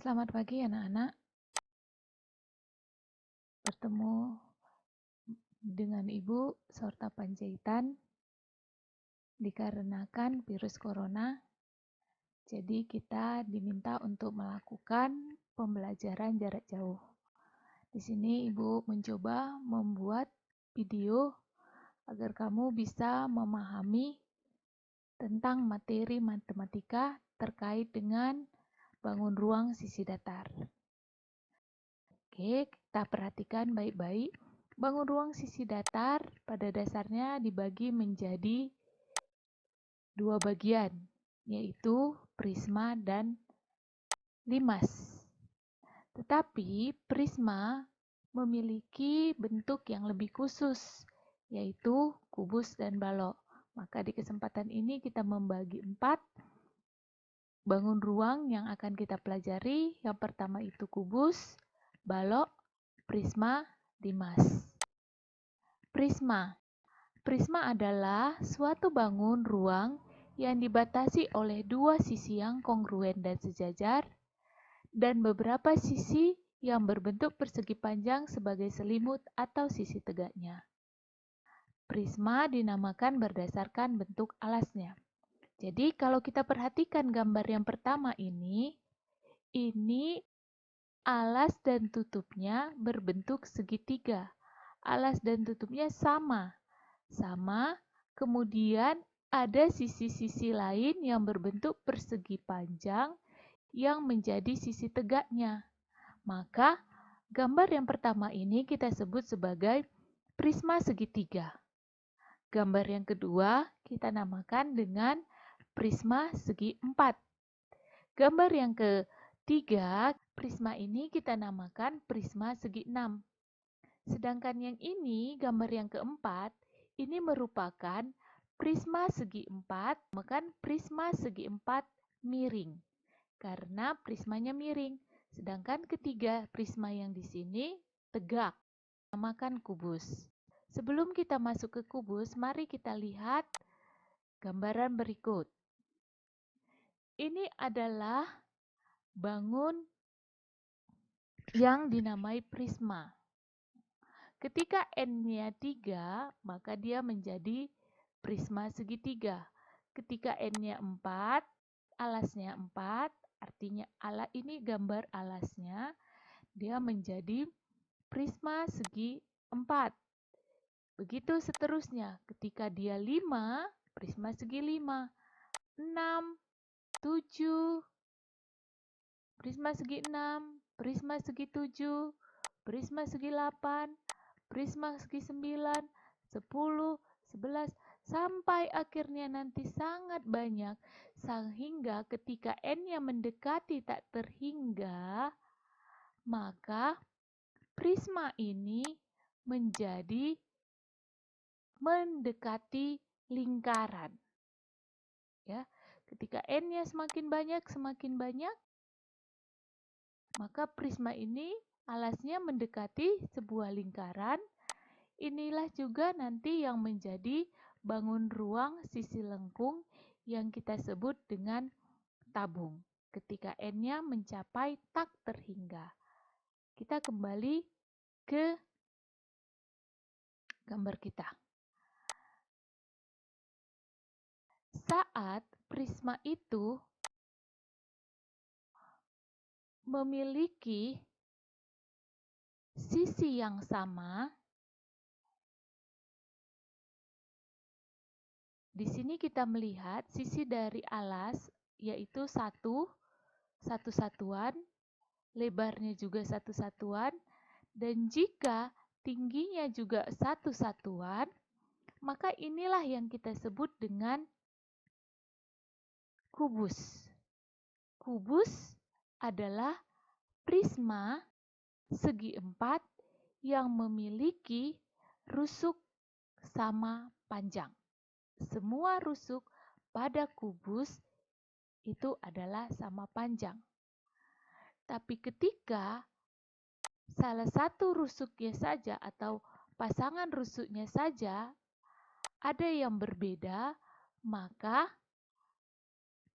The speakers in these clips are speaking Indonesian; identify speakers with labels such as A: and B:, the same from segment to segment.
A: Selamat pagi anak-anak, bertemu dengan Ibu Sorta Panjaitan dikarenakan virus corona. Jadi kita diminta untuk melakukan pembelajaran jarak jauh. Di sini Ibu mencoba membuat video agar kamu bisa memahami tentang materi matematika terkait dengan bangun ruang sisi datar. Oke, kita perhatikan baik-baik. Bangun ruang sisi datar pada dasarnya dibagi menjadi dua bagian, yaitu prisma dan limas. Tetapi prisma memiliki bentuk yang lebih khusus, yaitu kubus dan balok. Maka di kesempatan ini kita membagi 4 bangun ruang yang akan kita pelajari. Yang pertama itu kubus, balok, prisma, limas. Prisma. Prisma adalah suatu bangun ruang yang dibatasi oleh dua sisi yang kongruen dan sejajar dan beberapa sisi yang berbentuk persegi panjang sebagai selimut atau sisi tegaknya. Prisma dinamakan berdasarkan bentuk alasnya. Jadi kalau kita perhatikan gambar yang pertama ini alas dan tutupnya berbentuk segitiga. Alas dan tutupnya sama, kemudian ada sisi-sisi lain yang berbentuk persegi panjang yang menjadi sisi tegaknya. Maka gambar yang pertama ini kita sebut sebagai prisma segitiga. Gambar yang kedua kita namakan dengan prisma segi empat. Gambar yang ketiga, prisma ini kita namakan prisma segi enam. Sedangkan yang ini, gambar yang keempat, ini merupakan prisma segi empat, maka prisma segi empat miring. Karena prismanya miring. Sedangkan ketiga prisma yang di sini tegak, namakan kubus. Sebelum kita masuk ke kubus, mari kita lihat gambaran berikut. Ini adalah bangun yang dinamai prisma. Ketika N-nya 3, maka dia menjadi prisma segitiga. Ketika N-nya 4, alasnya 4, artinya ini gambar alasnya, dia menjadi prisma segi 4. Begitu seterusnya, ketika dia 5, prisma segi 5, 6, 7, prisma segi 6, prisma segi 7, prisma segi 8, prisma segi 9, 10, 11, sampai akhirnya nanti sangat banyak, sehingga ketika N-nya mendekati tak terhingga, maka prisma ini menjadi mendekati lingkaran. Ya, ketika N-nya semakin banyak, maka prisma ini alasnya mendekati sebuah lingkaran. Inilah juga nanti yang menjadi bangun ruang sisi lengkung yang kita sebut dengan tabung. Ketika N-nya mencapai tak terhingga. Kita kembali ke gambar kita. Saat prisma itu memiliki sisi yang sama, di sini kita melihat sisi dari alas yaitu satu satuan, lebarnya juga satu satuan, dan jika tingginya juga satu satuan, maka inilah yang kita sebut dengan kubus. Kubus adalah prisma segi empat yang memiliki rusuk sama panjang. Semua rusuk pada kubus itu adalah sama panjang. Tapi ketika salah satu rusuknya saja atau pasangan rusuknya saja ada yang berbeda, maka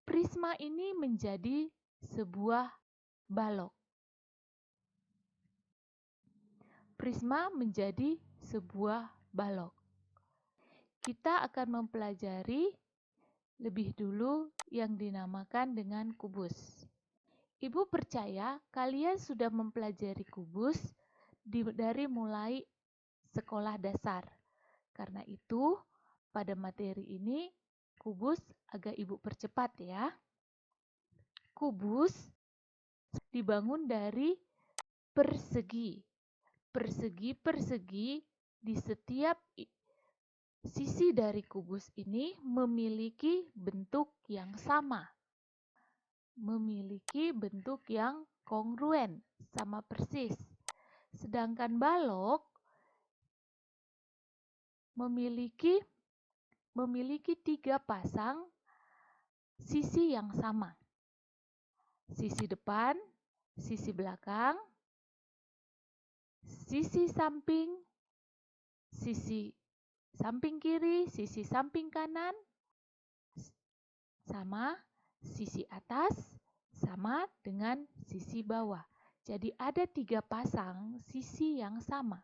A: prisma ini menjadi sebuah balok. Prisma menjadi sebuah balok. Kita akan mempelajari lebih dulu yang dinamakan dengan kubus. Ibu percaya kalian sudah mempelajari kubus dari mulai sekolah dasar. Karena itu, pada materi ini kubus agak Ibu percepat ya. Kubus dibangun dari persegi. Persegi-persegi di setiap sisi dari kubus ini memiliki bentuk yang sama. Memiliki bentuk yang kongruen, sama persis. Sedangkan balok memiliki 3 pasang sisi yang sama. Sisi depan, sisi belakang, sisi samping kiri, sisi samping kanan, sama sisi atas, sama dengan sisi bawah. Jadi ada 3 pasang sisi yang sama,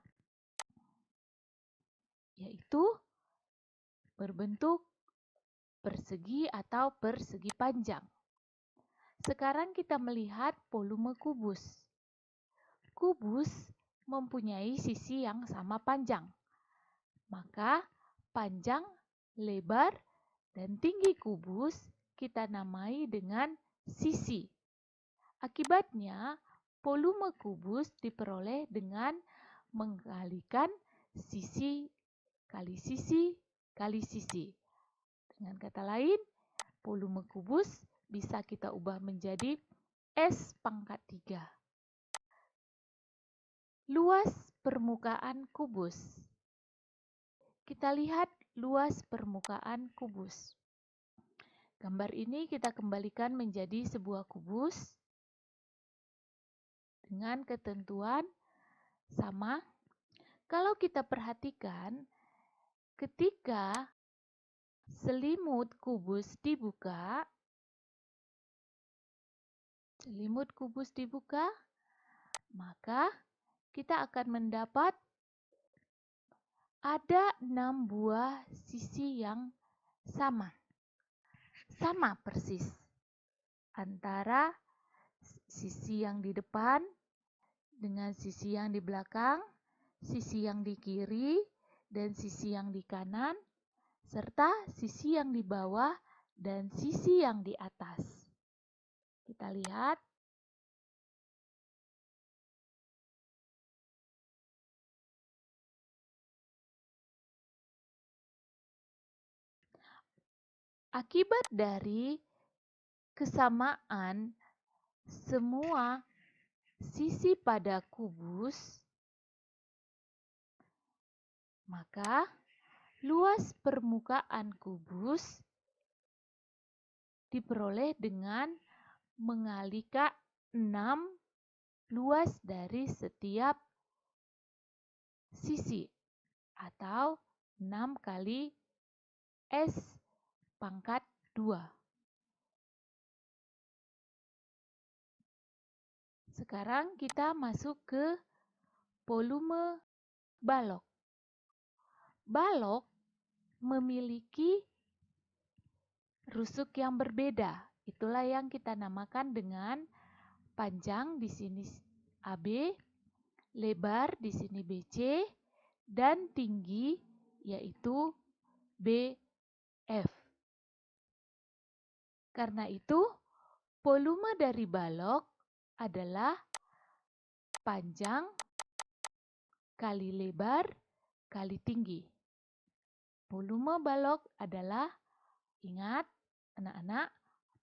A: yaitu berbentuk persegi atau persegi panjang. Sekarang kita melihat volume kubus. Kubus mempunyai sisi yang sama panjang. Maka panjang, lebar, dan tinggi kubus kita namai dengan sisi. Akibatnya, volume kubus diperoleh dengan mengalikan sisi kali sisi kali sisi. Dengan kata lain, volume kubus bisa kita ubah menjadi S pangkat 3. Luas permukaan kubus. Kita lihat luas permukaan kubus. Gambar ini kita kembalikan menjadi sebuah kubus dengan ketentuan sama. Kalau kita perhatikan, ketika selimut kubus dibuka, maka kita akan mendapat ada 6 buah sisi yang sama persis antara sisi yang di depan dengan sisi yang di belakang, sisi yang di kiri dan sisi yang di kanan, serta sisi yang di bawah dan sisi yang di atas. Kita lihat. Akibat dari kesamaan semua sisi pada kubus, maka luas permukaan kubus diperoleh dengan mengalihkan 6 luas dari setiap sisi atau 6 kali S pangkat 2. Sekarang kita masuk ke volume balok. Balok memiliki rusuk yang berbeda. Itulah yang kita namakan dengan panjang di sini AB, lebar di sini BC, dan tinggi yaitu BF. Karena itu, volume dari balok adalah panjang kali lebar kali tinggi. Volume balok adalah, ingat anak-anak,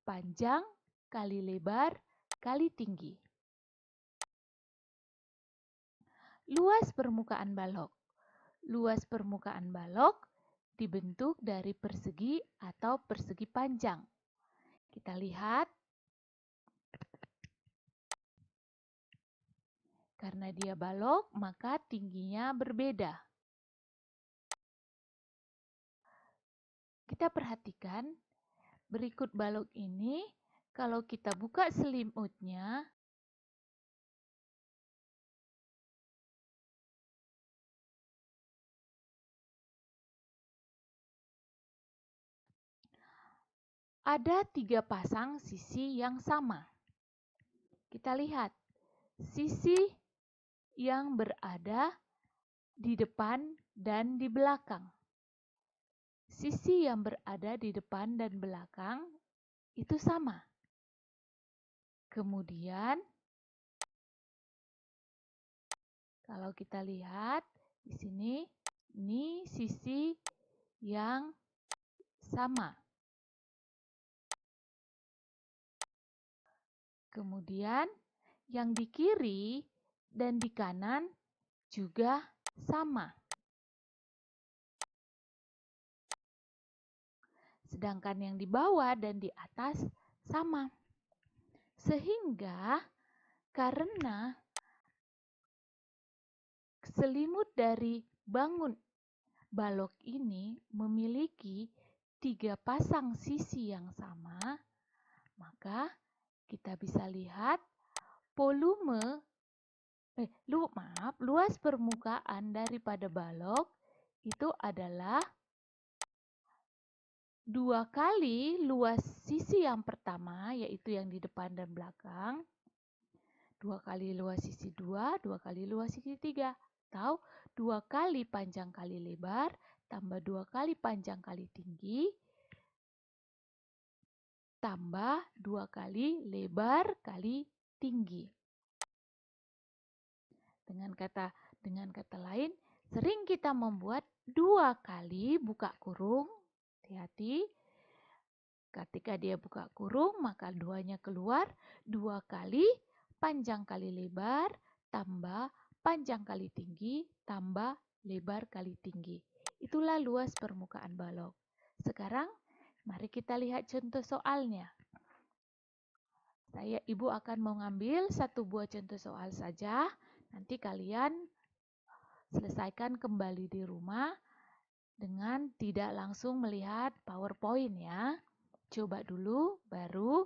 A: panjang kali lebar kali tinggi. Luas permukaan balok. Luas permukaan balok dibentuk dari persegi atau persegi panjang. Kita lihat. Karena dia balok, maka tingginya berbeda. Kita perhatikan, berikut balok ini, kalau kita buka selimutnya, ada 3 pasang sisi yang sama. Kita lihat, sisi yang berada di depan dan di belakang. Sisi yang berada di depan dan belakang itu sama. Kemudian, kalau kita lihat di sini, ini sisi yang sama. Kemudian, yang di kiri dan di kanan juga sama. Sedangkan yang di bawah dan di atas sama. Sehingga karena selimut dari balok ini memiliki 3 pasang sisi yang sama, maka kita bisa lihat luas permukaan daripada balok itu adalah 2 kali luas sisi yang pertama, yaitu yang di depan dan belakang, 2 kali luas sisi 2, 2 kali luas sisi 3, atau 2 kali panjang kali lebar, tambah 2 kali panjang kali tinggi, tambah 2 kali lebar kali tinggi. Dengan kata lain, sering kita membuat 2 kali buka kurung. Hati-hati, ketika dia buka kurung, maka 2-nya keluar, 2 kali panjang kali lebar, tambah panjang kali tinggi, tambah lebar kali tinggi. Itulah luas permukaan balok. Sekarang, mari kita lihat contoh soalnya. Ibu akan mengambil 1 buah contoh soal saja. Nanti kalian selesaikan kembali di rumah dengan tidak langsung melihat PowerPoint ya. Coba dulu, baru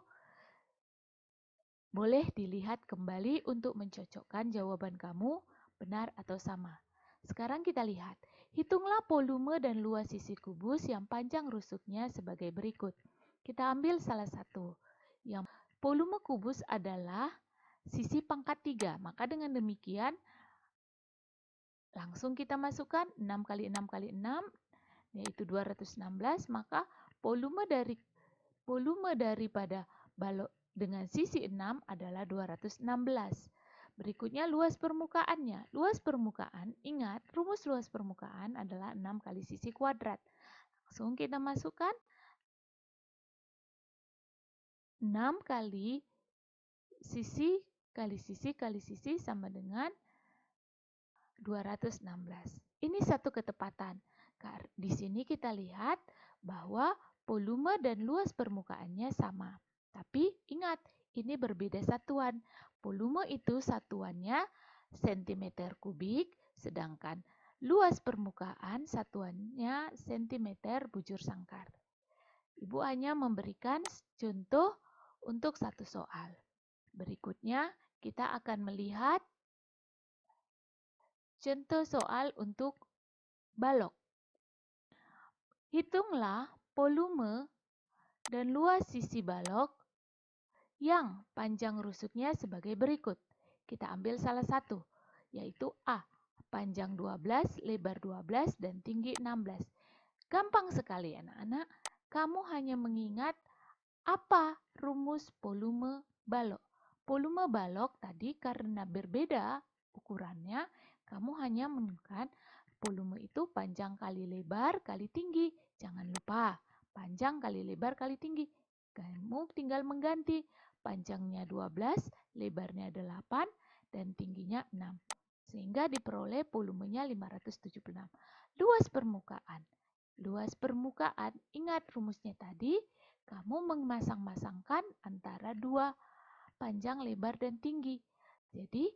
A: boleh dilihat kembali untuk mencocokkan jawaban kamu benar atau sama. Sekarang kita lihat, hitunglah volume dan luas sisi kubus yang panjang rusuknya sebagai berikut. Kita ambil salah satu. Yang volume kubus adalah sisi pangkat 3, maka dengan demikian langsung kita masukkan 6 kali 6 kali 6, yaitu 216, maka volume daripada balok dengan sisi 6 adalah 216. Berikutnya luas permukaannya. Luas permukaan, ingat rumus luas permukaan adalah 6 kali sisi kuadrat. Langsung kita masukkan 6 kali sisi kali sisi sama dengan 216. Ini satu ketepatan. Di sini kita lihat bahwa volume dan luas permukaannya sama. Tapi ingat, ini berbeda satuan. Volume itu satuannya cm kubik, sedangkan luas permukaan satuannya cm bujur sangkar. Ibu hanya memberikan contoh untuk satu soal. Berikutnya kita akan melihat contoh soal untuk balok. Hitunglah volume dan luas sisi balok yang panjang rusuknya sebagai berikut. Kita ambil salah satu, yaitu A, panjang 12, lebar 12, dan tinggi 16. Gampang sekali anak-anak, kamu hanya mengingat apa rumus volume balok. Volume balok tadi karena berbeda ukurannya, kamu hanya menemukan volume itu panjang kali lebar kali tinggi. Jangan lupa, panjang kali lebar kali tinggi. Kamu tinggal mengganti. Panjangnya 12, lebarnya 8, dan tingginya 6. Sehingga diperoleh volumenya 576. Luas permukaan. Luas permukaan, ingat rumusnya tadi, kamu memasang-masangkan antara 2 panjang, lebar, dan tinggi. Jadi,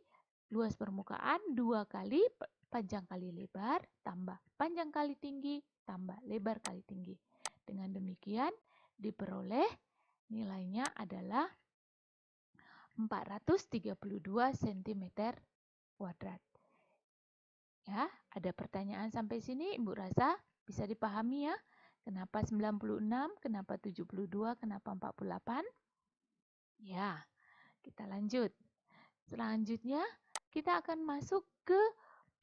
A: luas permukaan 2 kali panjang kali lebar, tambah panjang kali tinggi, tambah lebar kali tinggi. Dengan demikian, diperoleh nilainya adalah 432 cm kuadrat. Ya, ada pertanyaan sampai sini, Ibu rasa bisa dipahami ya. Kenapa 96? Kenapa 72? Kenapa 48? Ya, kita lanjut. Selanjutnya, kita akan masuk ke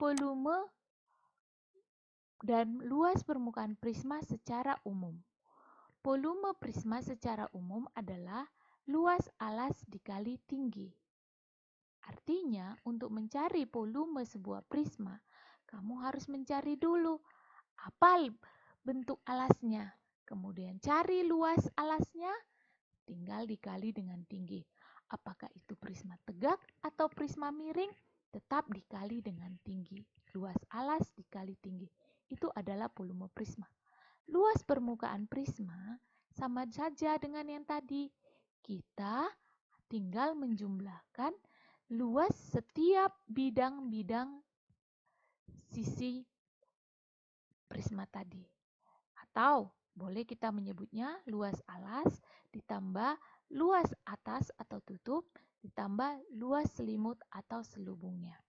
A: volume dan luas permukaan prisma secara umum. Volume prisma secara umum adalah luas alas dikali tinggi. Artinya, untuk mencari volume sebuah prisma, kamu harus mencari dulu apa bentuk alasnya. Kemudian cari luas alasnya, tinggal dikali dengan tinggi. Apakah itu prisma tegak atau prisma miring? Tetap dikali dengan tinggi. Luas alas dikali tinggi. Itu adalah volume prisma. Luas permukaan prisma sama saja dengan yang tadi. Kita tinggal menjumlahkan luas setiap bidang-bidang sisi prisma tadi. Atau boleh kita menyebutnya luas alas ditambah luas atas atau tutup ditambah luas selimut atau selubungnya.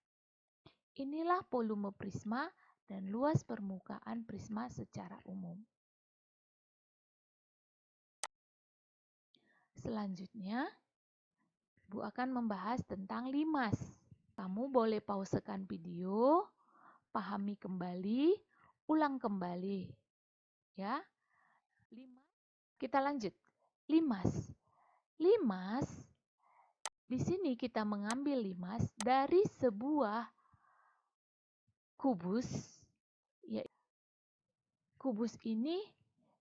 A: Inilah volume prisma dan luas permukaan prisma secara umum. Selanjutnya, Bu akan membahas tentang limas. Kamu boleh pausekan video, pahami kembali, ulang kembali. Ya. Kita lanjut. Limas. Limas, di sini kita mengambil limas dari sebuah kubus. Ya, kubus ini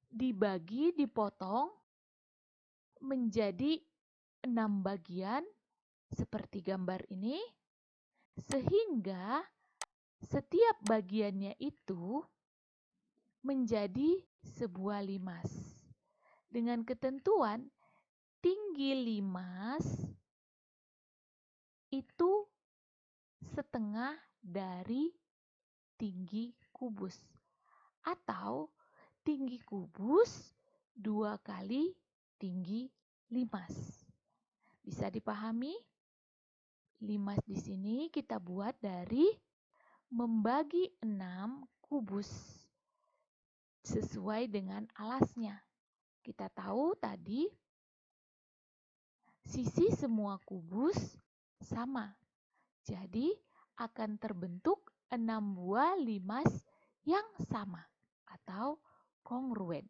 A: dipotong menjadi 6 bagian seperti gambar ini, sehingga setiap bagiannya itu menjadi sebuah limas. Dengan ketentuan tinggi limas itu setengah dari tinggi kubus. Atau tinggi kubus 2 kali tinggi limas. Bisa dipahami? Limas di sini kita buat dari membagi 6 kubus sesuai dengan alasnya. Kita tahu tadi sisi semua kubus sama. Jadi akan terbentuk 6 buah limas yang sama atau kongruen.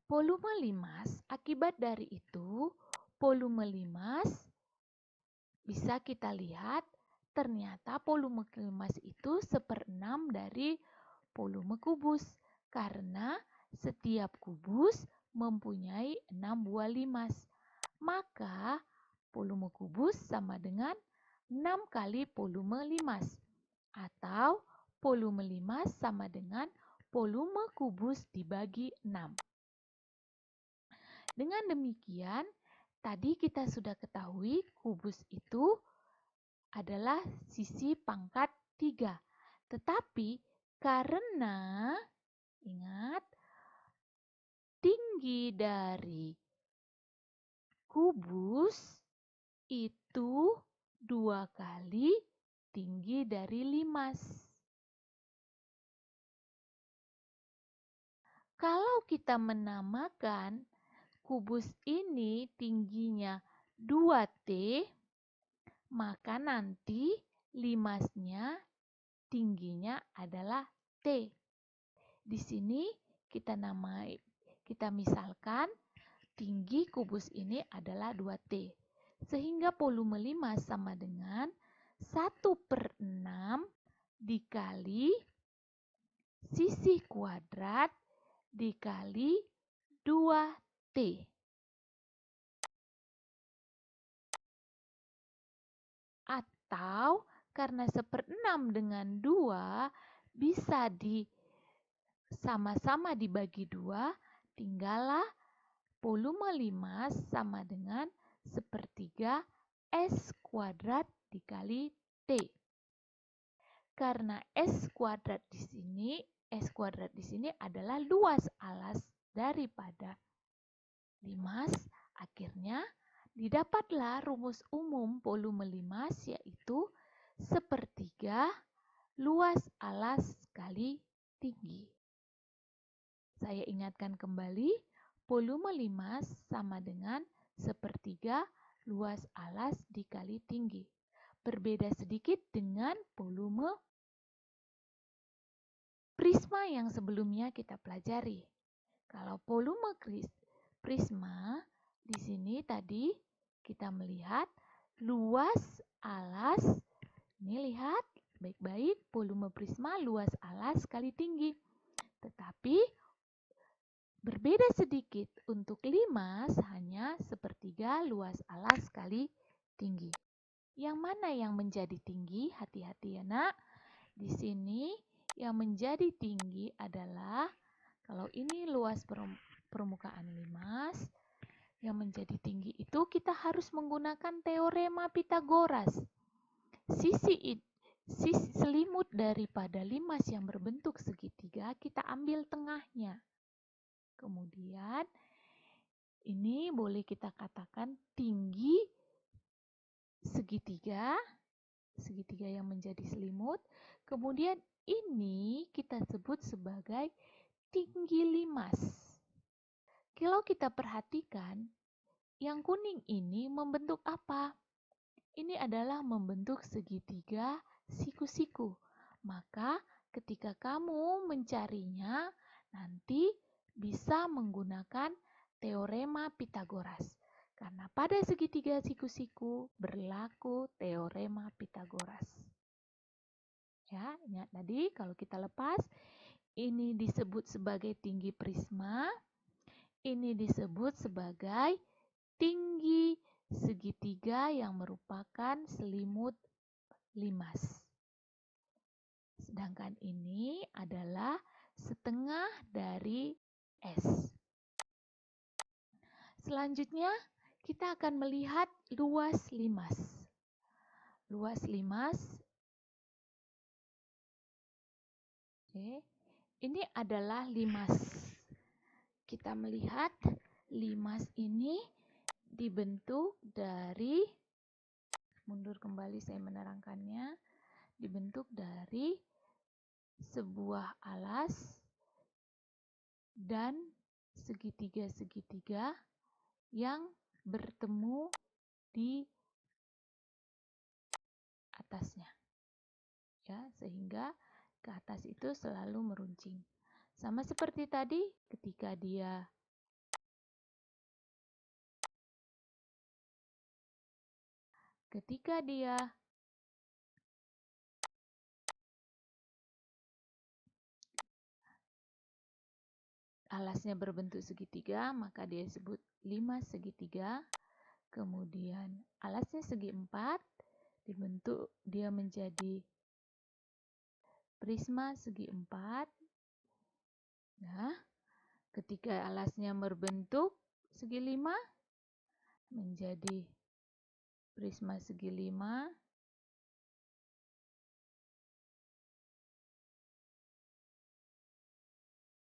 A: Volume limas, akibat dari itu, volume limas bisa kita lihat ternyata volume limas itu 1/6 dari volume kubus. Karena setiap kubus mempunyai 6 buah limas. Maka volume kubus sama dengan 6 kali volume limas. Atau volume limas sama dengan volume kubus dibagi 6. Dengan demikian, tadi kita sudah ketahui kubus itu adalah sisi pangkat 3. Tetapi karena, ingat, tinggi dari kubus itu 2 kali tinggi dari limas. Kalau kita menamakan kubus ini tingginya 2T, maka nanti limasnya tingginya adalah T. Di sini kita misalkan tinggi kubus ini adalah 2T. Sehingga volume limas sama dengan 1/6 dikali sisi kuadrat dikali 2T. Atau karena 1/6 dengan 2 bisa sama-sama dibagi 2, tinggallah volume limas sama dengan 1/3 S kuadrat dikali T. Karena S kuadrat di sini adalah luas alas daripada limas, akhirnya didapatlah rumus umum volume limas, yaitu 1/3 luas alas kali tinggi. Saya ingatkan kembali, volume limas sama dengan sepertiga luas alas dikali tinggi. Berbeda sedikit dengan volume prisma yang sebelumnya kita pelajari. Kalau volume prisma, di sini tadi kita melihat luas alas. Ini lihat baik-baik, volume prisma luas alas kali tinggi. Tetapi berbeda sedikit, untuk limas hanya sepertiga luas alas kali tinggi. Yang mana yang menjadi tinggi? Hati-hati ya nak. Di sini yang menjadi tinggi adalah, kalau ini luas permukaan limas, yang menjadi tinggi itu kita harus menggunakan teorema Pitagoras. Sisi selimut daripada limas yang berbentuk segitiga, kita ambil tengahnya. Kemudian ini boleh kita katakan tinggi segitiga yang menjadi selimut. Kemudian ini kita sebut sebagai tinggi limas. Kalau kita perhatikan, yang kuning ini membentuk apa? Ini adalah membentuk segitiga siku-siku. Maka ketika kamu mencarinya, nanti bisa menggunakan teorema Pitagoras. Karena pada segitiga siku-siku berlaku teorema Pitagoras. Ya, ingat tadi kalau kita lepas, ini disebut sebagai tinggi prisma, ini disebut sebagai tinggi segitiga yang merupakan selimut limas. Sedangkan ini adalah setengah dari S. Selanjutnya, kita akan melihat luas limas. Luas limas, ini adalah limas. Kita melihat limas ini dibentuk dari, mundur kembali saya menerangkannya, dibentuk dari sebuah alas dan segitiga-segitiga yang bertemu di atasnya. Ya, sehingga ke atas itu selalu meruncing. Sama seperti tadi ketika dia alasnya berbentuk segitiga, maka dia disebut limas segitiga. Kemudian alasnya segi empat, dibentuk dia menjadi prisma segi empat. Nah, ketika alasnya berbentuk segi lima, menjadi prisma segi lima.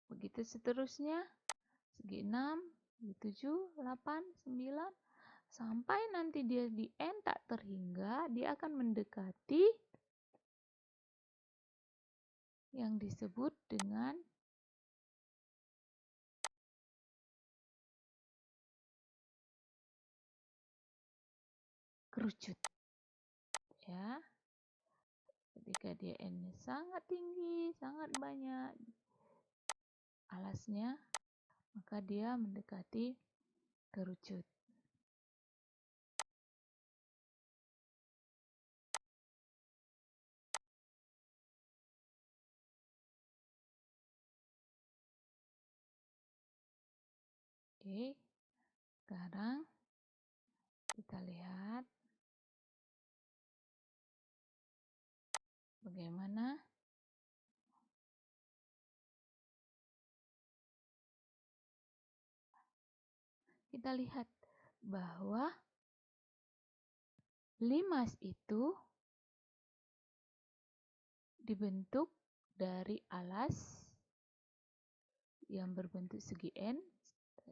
A: Begitu seterusnya, segi 6, segi 7, 8, 9, sampai nanti dia di N tak terhingga, dia akan mendekati yang disebut dengan kerucut. Ya. Ketika dia N-nya sangat tinggi, sangat banyak alasnya, maka dia mendekati kerucut. Oke, sekarang kita lihat bagaimana kita lihat bahwa limas itu dibentuk dari alas yang berbentuk segi N,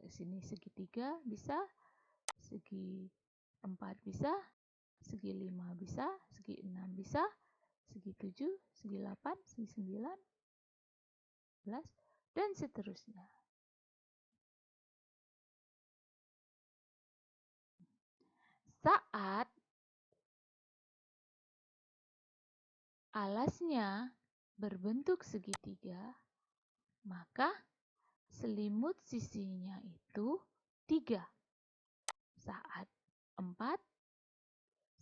A: sini segitiga bisa, segi 4 bisa, segi 5 bisa, segi 6 bisa, segi 7, segi 8, segi 9, 11, dan seterusnya. Saat alasnya berbentuk segitiga, maka selimut sisinya itu 3. Saat 4,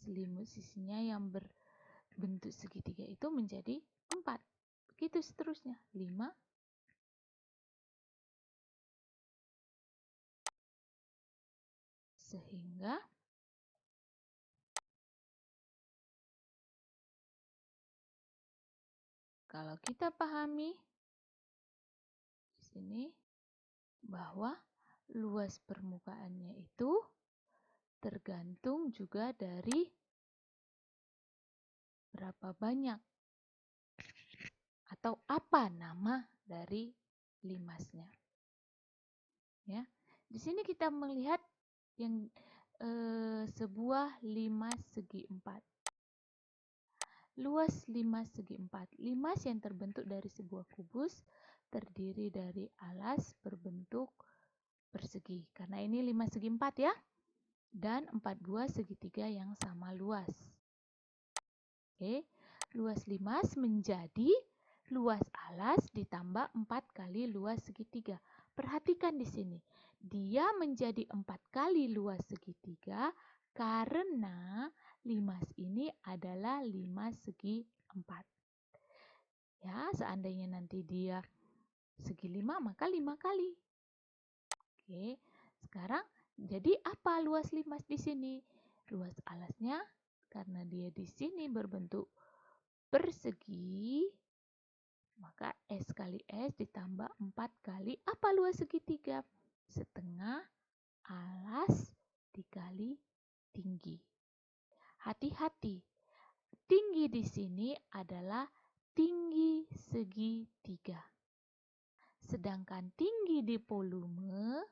A: selimut sisinya yang berbentuk segitiga itu menjadi 4. Begitu seterusnya. 5, sehingga kalau kita pahami di sini bahwa luas permukaannya itu tergantung juga dari berapa banyak atau apa nama dari limasnya. Ya, di sini kita melihat yang sebuah limas segi 4. Luas limas segi 4. Limas yang terbentuk dari sebuah kubus terdiri dari alas berbentuk persegi. Karena ini limas segi 4 ya. Dan 4 buah segitiga yang sama luas. Oke, luas limas menjadi luas alas ditambah 4 kali luas segitiga. Perhatikan di sini. Dia menjadi 4 kali luas segitiga karena limas ini adalah limas segi 4. Ya, seandainya nanti dia segi 5, maka 5 kali. Oke, sekarang jadi apa luas limas di sini? Luas alasnya karena dia di sini berbentuk persegi, maka S kali S ditambah 4 kali apa luas segitiga? Setengah alas dikali tinggi. Hati-hati, tinggi di sini adalah tinggi segitiga. Sedangkan tinggi di volume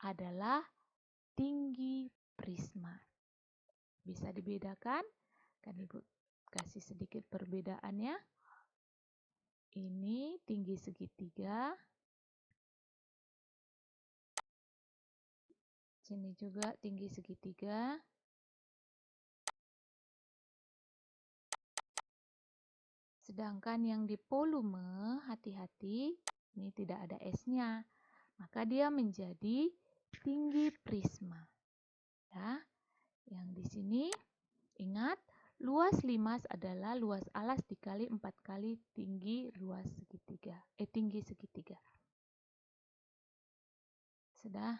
A: adalah tinggi prisma. Bisa dibedakan? Kan Ibu kasih sedikit perbedaannya. Ini tinggi segitiga. Sini juga tinggi segitiga. Sedangkan yang di volume, hati-hati, ini tidak ada S-nya. Maka dia menjadi tinggi prisma. Ya. Yang di sini ingat, luas limas adalah luas alas dikali 4 kali tinggi luas segitiga. Tinggi segitiga. Sudah?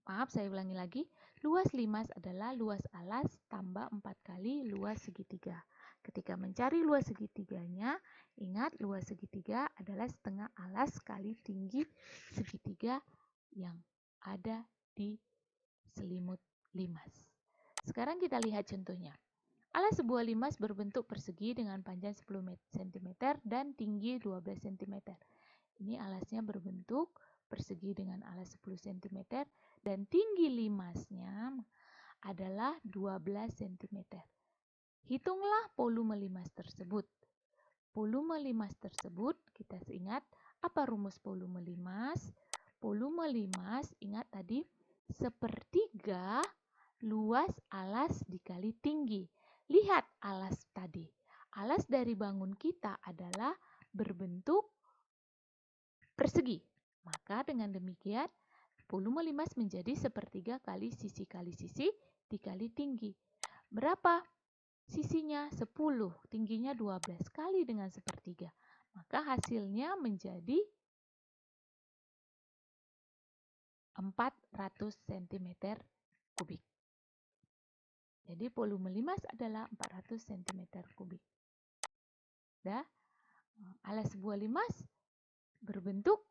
A: Maaf, saya ulangi lagi. Luas limas adalah luas alas tambah 4 kali luas segitiga. Ketika mencari luas segitiganya, ingat luas segitiga adalah setengah alas kali tinggi segitiga yang ada di selimut limas. Sekarang kita lihat contohnya. Alas sebuah limas berbentuk persegi dengan panjang 10 cm dan tinggi 12 cm. Ini alasnya berbentuk persegi dengan alas 10 cm dan tinggi limasnya adalah 12 cm. Hitunglah volume limas tersebut. Volume limas tersebut, kita ingat apa rumus volume limas? Volume limas, ingat tadi, sepertiga luas alas dikali tinggi. Lihat alas tadi. Alas dari bangun kita adalah berbentuk persegi. Maka dengan demikian, volume limas menjadi sepertiga kali sisi dikali tinggi. Berapa? Sisinya 10, tingginya 12 kali dengan sepertiga. Maka hasilnya menjadi 400 cm kubik. Jadi volume limas adalah 400 cm kubik. Dah, alas sebuah limas berbentuk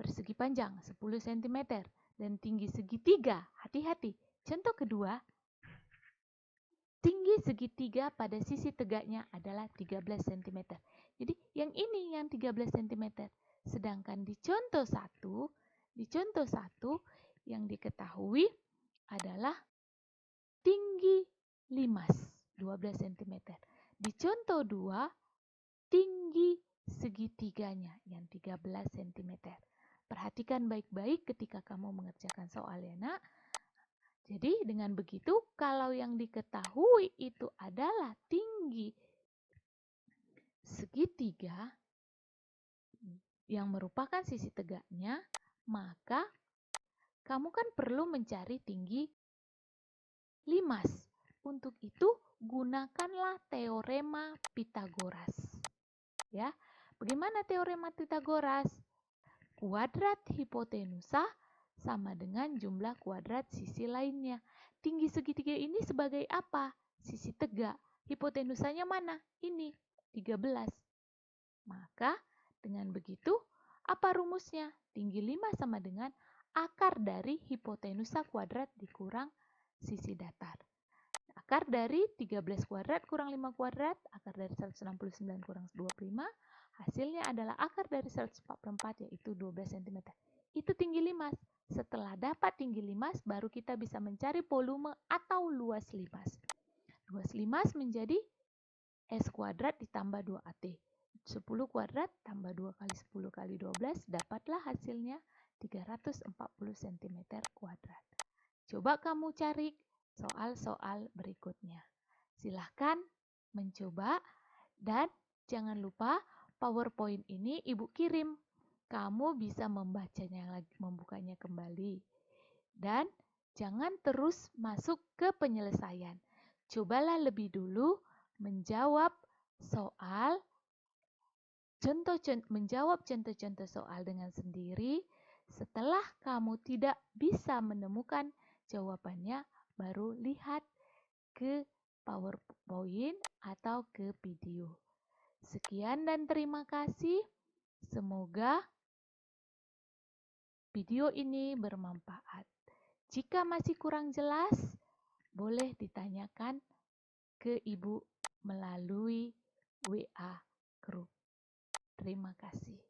A: persegi panjang 10 cm dan tinggi segitiga. Hati-hati. Contoh kedua, tinggi segitiga pada sisi tegaknya adalah 13 cm. Jadi yang ini yang 13 cm. Sedangkan di contoh 1 yang diketahui adalah tinggi limas 12 cm. Di contoh 2, tinggi segitiganya yang 13 cm. Perhatikan baik-baik ketika kamu mengerjakan soal ya nak. Jadi dengan begitu kalau yang diketahui itu adalah tinggi segitiga yang merupakan sisi tegaknya, maka kamu kan perlu mencari tinggi limas. Untuk itu gunakanlah teorema Pitagoras. Ya. Bagaimana teorema Pitagoras? Kuadrat hipotenusa sama dengan jumlah kuadrat sisi lainnya. Tinggi segitiga ini sebagai apa? Sisi tegak. Hipotenusanya mana? Ini, 13. Maka dengan begitu, apa rumusnya? Tinggi 5 sama dengan akar dari hipotenusa kuadrat dikurang sisi datar. Akar dari 13 kuadrat kurang 5 kuadrat, akar dari 169 kurang 25, hasilnya adalah akar dari 144 yaitu 12 cm. Itu tinggi limas. Setelah dapat tinggi limas, baru kita bisa mencari volume atau luas limas. Luas limas menjadi S kuadrat ditambah 2AT. 10 kuadrat tambah 2 kali 10 kali 12, dapatlah hasilnya 340 cm kuadrat. Coba kamu cari soal-soal berikutnya. Silahkan mencoba dan jangan lupa PowerPoint ini Ibu kirim. Kamu bisa membacanya lagi, membukanya kembali. Dan jangan terus masuk ke penyelesaian. Cobalah lebih dulu menjawab soal, menjawab contoh-contoh soal dengan sendiri. Setelah kamu tidak bisa menemukan jawabannya, baru lihat ke PowerPoint atau ke video. Sekian dan terima kasih. Semoga video ini bermanfaat. Jika masih kurang jelas, boleh ditanyakan ke Ibu melalui WA Group. Terima kasih.